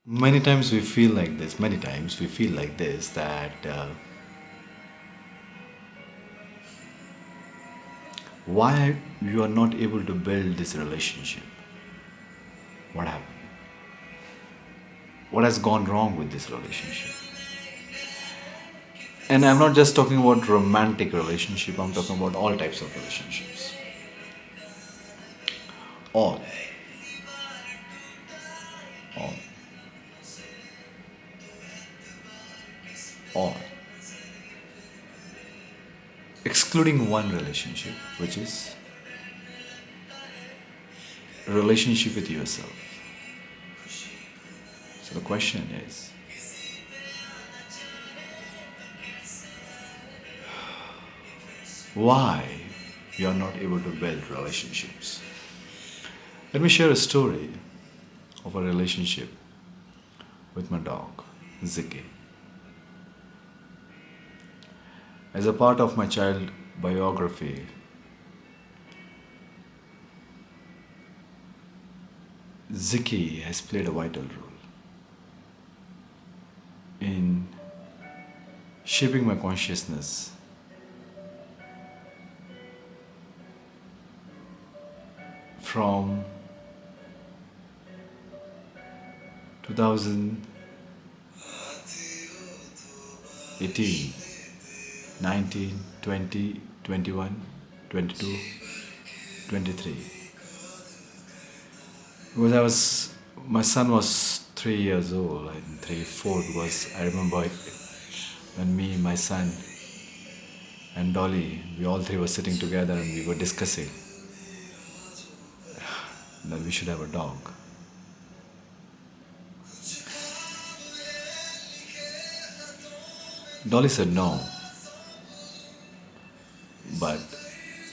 Many times we feel like this, many times we feel like this that why you are not able to build this relationship? What happened? What has gone wrong with this relationship? And I'm not just talking about romantic relationship, I'm talking about all types of relationships. All, all, all. Excluding one relationship, which is a relationship with yourself. So the question is, why you are not able to build relationships? Let me share a story of a relationship with my dog, Ziki. As a part of my child biography, Ziki has played a vital role in shaping my consciousness from 2018, 19, 20, 21, 22, 23. Because my son was 3 years old, and 3, 4, because I remember when me, my son, and Dolly, we all three were sitting together and we were discussing that we should have a dog. Dolly said no, but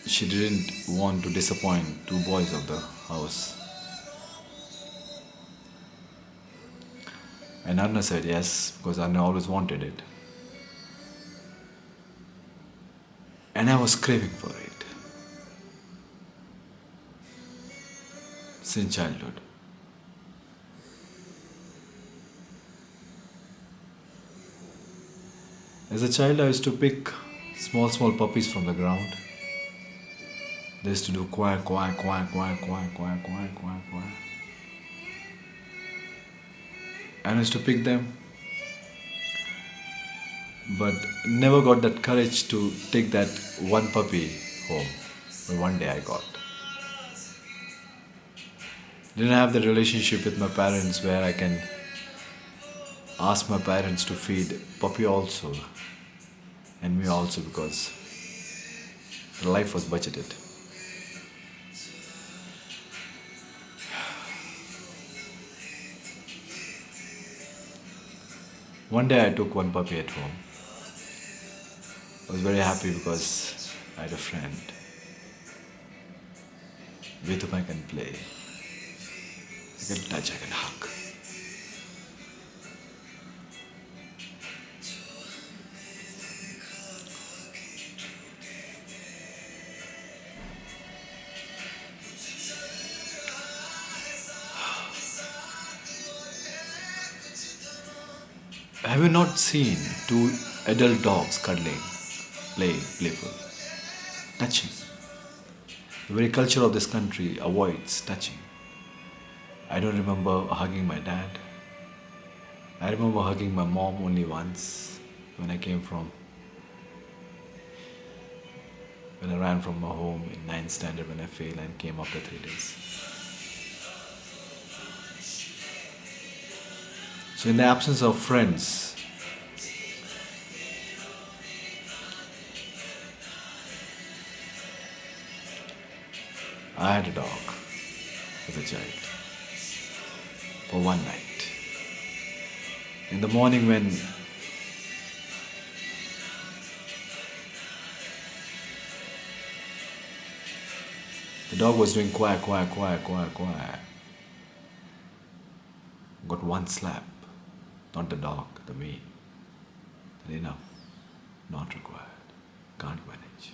she didn't want to disappoint two boys of the house. And Anna said yes, because Anna always wanted it. And I was craving for it since childhood. As a child, I used to pick small puppies from the ground. They used to do quack, quack, quack, quack, quack, quack, quack, quack, quack. And I used to pick them, but never got that courage to take that one puppy home. But one day I got. Didn't have the relationship with my parents where I can ask my parents to feed puppy also and me also, because the life was budgeted. One day I took one puppy at home. I was very happy because I had a friend with whom I can play. I can touch, I can hug. Have you not seen two adult dogs cuddling, playful, touching? The very culture of this country avoids touching. I don't remember hugging my dad. I remember hugging my mom only once when I came from, when I ran from my home in 9th standard when I failed and came after 3 days. So in the absence of friends, I had a dog as a child for one night. In the morning when the dog was doing quack, quack, quack, quack, quack, got one slap, not the dog, the me. And enough, not required, can't manage.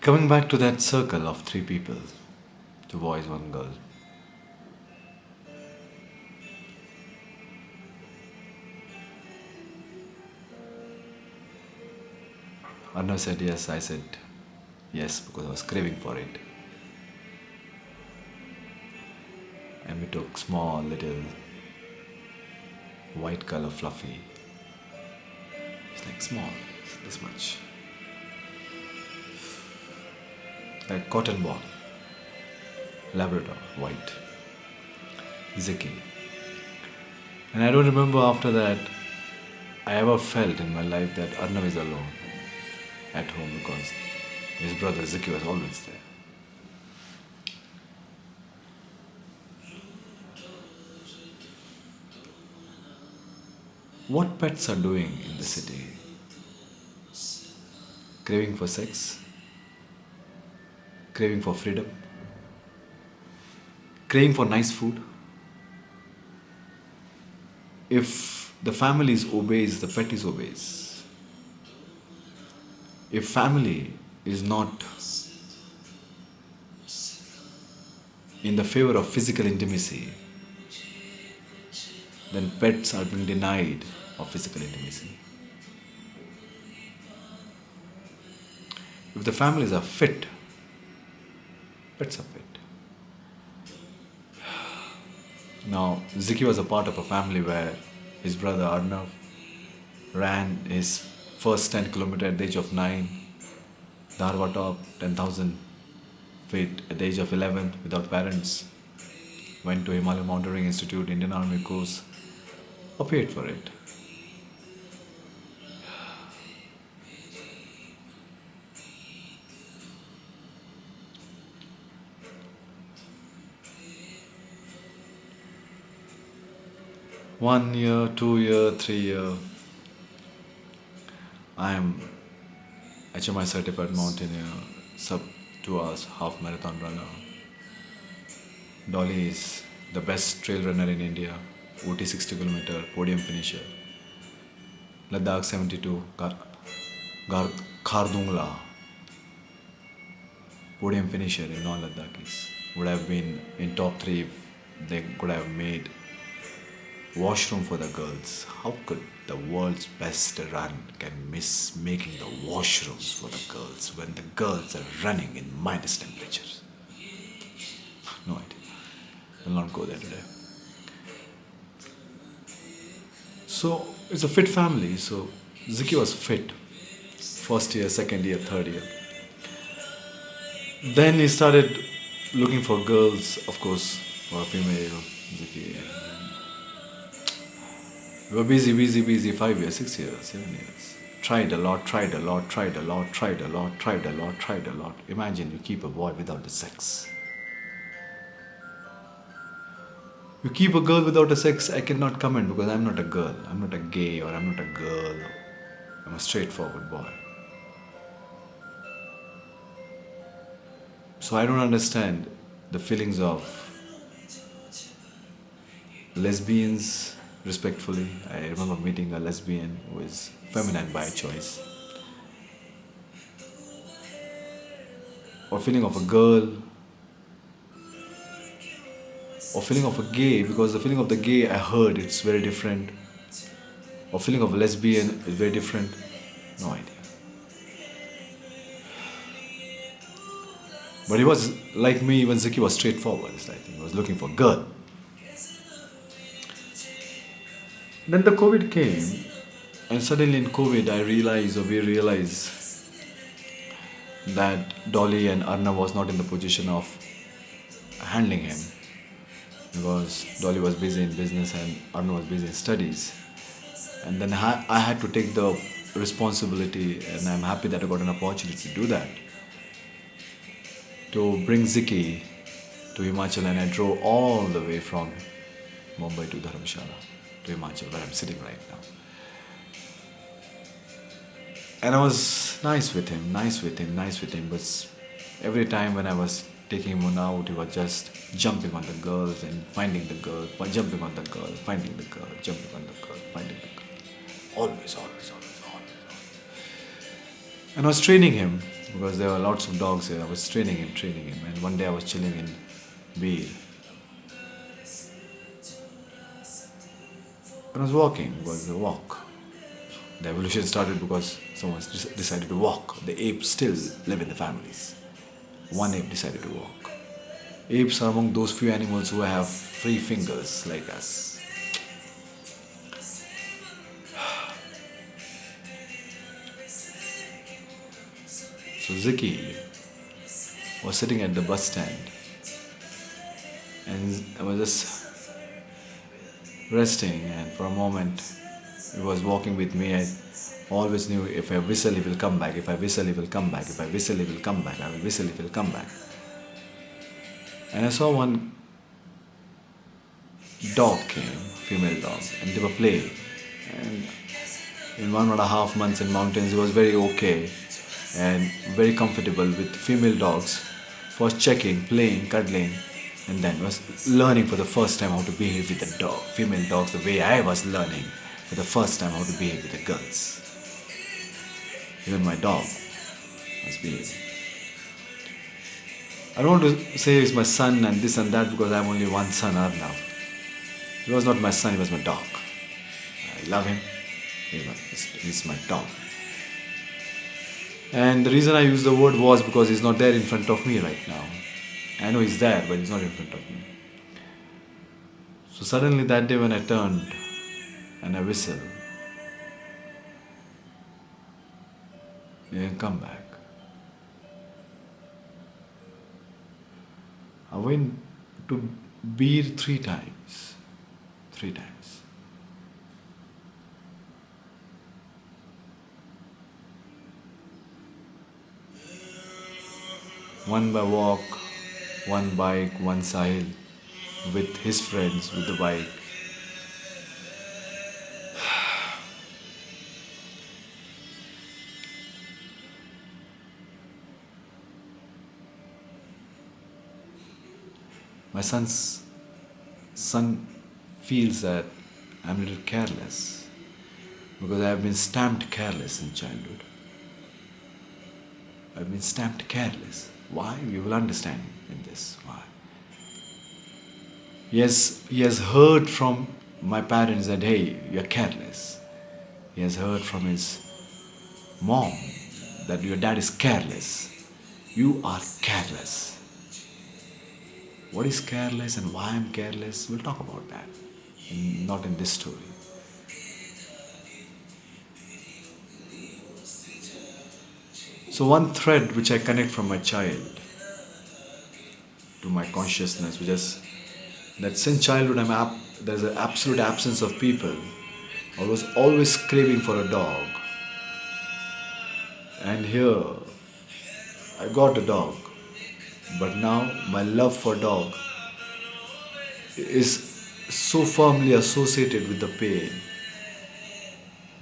Coming back to that circle of three people, two boys, one girl. Arnav said yes, I said yes because I was craving for it. And we took small little white color fluffy. It's like small, this much. Like cotton ball. Labrador, white. Ziki. And I don't remember after that I ever felt in my life that Arnav is alone at home because his brother Ziki was always there. What pets are doing in the city? Craving for sex? Craving for freedom? Craving for nice food? If the family obeys, the pet is obeys. If family is not in the favor of physical intimacy, then pets are being denied of physical intimacy. If the families are fit, pets are fit. Now, Ziki was a part of a family where his brother Arnav ran his first 10 kilometers at the age of 9, Dharwa top, 10,000 feet at the age of 11 without parents, went to Himalayan Mountaineering Institute, Indian Army course, paid for it. One year, 2 year, 3 year, I am HMI certified mountaineer, sub 2 hours half marathon runner. Dolly is the best trail runner in India, OT 60 kilometer, podium finisher. Ladakh 72, Khardungla, podium finisher in non-Ladakhis. Would have been in top 3 if they could have made washroom for the girls. How could the world's best run can miss making the washrooms for the girls when the girls are running in minus temperatures? No idea. Will not go there today. So it's a fit family. So Ziki was fit. First year, second year, third year. Then he started looking for girls, of course, for a female Ziki. We were busy, 5 years, 6 years, 7 years. Tried a lot. Imagine you keep a boy without the sex. You keep a girl without a sex, I cannot comment because I'm not a girl. I'm not a gay or I'm not a girl. I'm a straightforward boy. So I don't understand the feelings of lesbians. Respectfully, I remember meeting a lesbian who is feminine by choice. Or feeling of a girl. Or feeling of a gay, because the feeling of the gay I heard it's very different. Or feeling of a lesbian is very different. No idea. But he was like me, even Ziki was straightforward. I think he was looking for a girl. Then the COVID came, and suddenly in COVID we realized that Dolly and Arnav was not in the position of handling him because Dolly was busy in business and Arnav was busy in studies. And then I had to take the responsibility, and I'm happy that I got an opportunity to do that, to bring Ziki to Himachal, and I drove all the way from Mumbai to Dharamshala. To Himachal, where I'm sitting right now. And I was nice with him, but every time when I was taking him out, he was just jumping on the girls and finding the girl, jumping on the girl, finding the girl, jumping on the girl, finding the girl. Always. And I was training him because there were lots of dogs here. I was training him, and one day I was chilling in Beer. When I was walking, it was a walk. The evolution started because someone decided to walk. The apes still live in the families. One ape decided to walk. Apes are among those few animals who have free fingers like us. So Ziki was sitting at the bus stand, and I was just resting, and for a moment he was walking with me. I always knew if I whistle he will come back, if I whistle he will come back, if I whistle he will come back, I will whistle he will come back. And I saw one dog came, female dog, and they were playing. And in 1.5 months in mountains he was very okay and very comfortable with female dogs. First checking, playing, cuddling, and then was learning for the first time how to behave with the dog, female dogs, the way I was learning for the first time how to behave with the girls. Even my dog was behaving. I don't want to say he's my son and this and that because I have only one son, Arnav. He was not my son, he was my dog. I love him. He's my dog. And the reason I use the word was because he's not there in front of me right now. I know he's there, but he's not in front of me. So suddenly that day when I turned and I whistled, he didn't come back. I went to Beer 3 times. 3 times. One by walk, one bike, one Sahil with his friends with the bike. My son feels that I'm a little careless because I have been stamped careless in childhood. I've been stamped careless. Why? You will understand in this. Why? He has heard from my parents that, hey, you're careless. He has heard from his mom that your dad is careless. You are careless. What is careless and why I'm careless? We'll talk about that. Not in this story. So one thread which I connect from my child to my consciousness, which is that since childhood there's an absolute absence of people. I was always craving for a dog. And here I got a dog. But now my love for dog is so firmly associated with the pain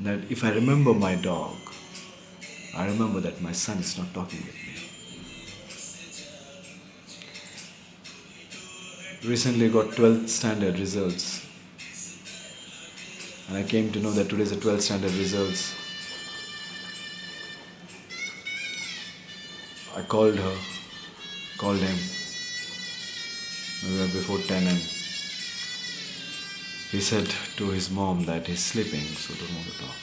that if I remember my dog, I remember that my son is not talking with me. Recently got 12th standard results, and I came to know that today is the 12th standard results. I called him maybe before 10, and he said to his mom that he's sleeping, so don't want to talk.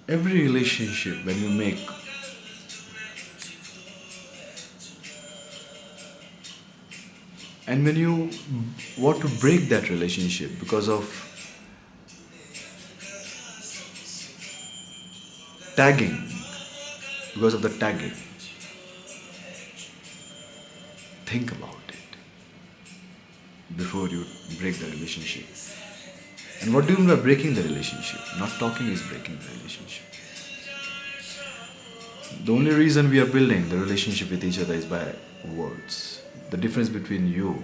Every relationship when you make, and when you want to break that relationship because of tagging, think about it before you break the relationship. And what do you mean by breaking the relationship? Not talking is breaking the relationship. The only reason we are building the relationship with each other is by words. The difference between you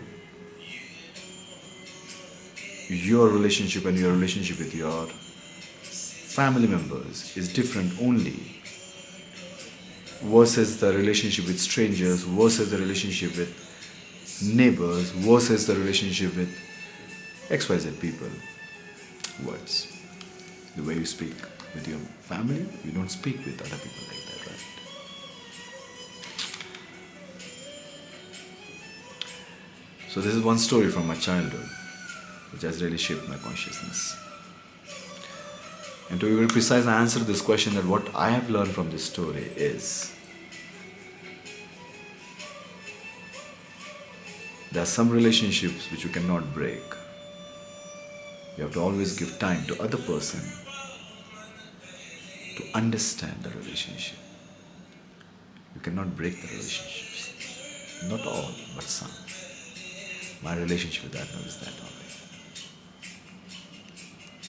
your relationship and your relationship with your family members is different only versus the relationship with strangers, versus the relationship with neighbors, versus the relationship with XYZ people. Words. The way you speak with your family, you don't speak with other people like that, right? So this is one story from my childhood which has really shaped my consciousness. And to be very precise, I answer this question that what I have learned from this story is there are some relationships which you cannot break. You have to always give time to other person to understand the relationship. You cannot break the relationships. Not all, but some. My relationship with that is that only.